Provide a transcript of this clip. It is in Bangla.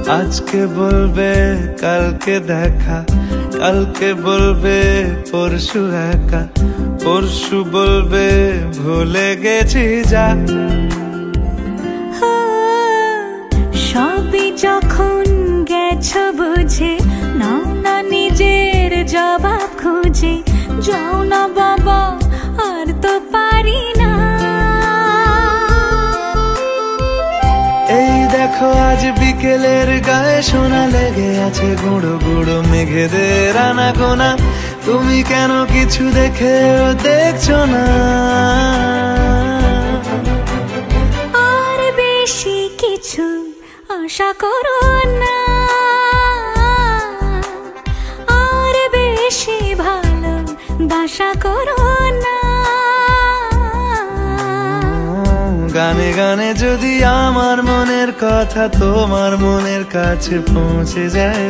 আজকে বলবে কালকে দেখা, কালকে বলবে পরশু একা, পরশু বলবে ভুলে গেছি যা। সবই যখন গেছো বুঝে, নাও না নিজের জবাব খুঁজে, যাও না বাবা আর তো পারি না। এই দেখো আজ বিকেলের গায়ে সোনা লেগে আছে, গুঁড়ো গুঁড়ো মেঘেদের আনাগোনা, তুমি কেন কিছু দেখেও দেখছো না? আর বেশি কিছু আশা করো না, আর বেশি ভালোবাসা করো না। গানে গানে যদি আমার মনের কথা তোমার মনের কাছে পৌঁছে যায়,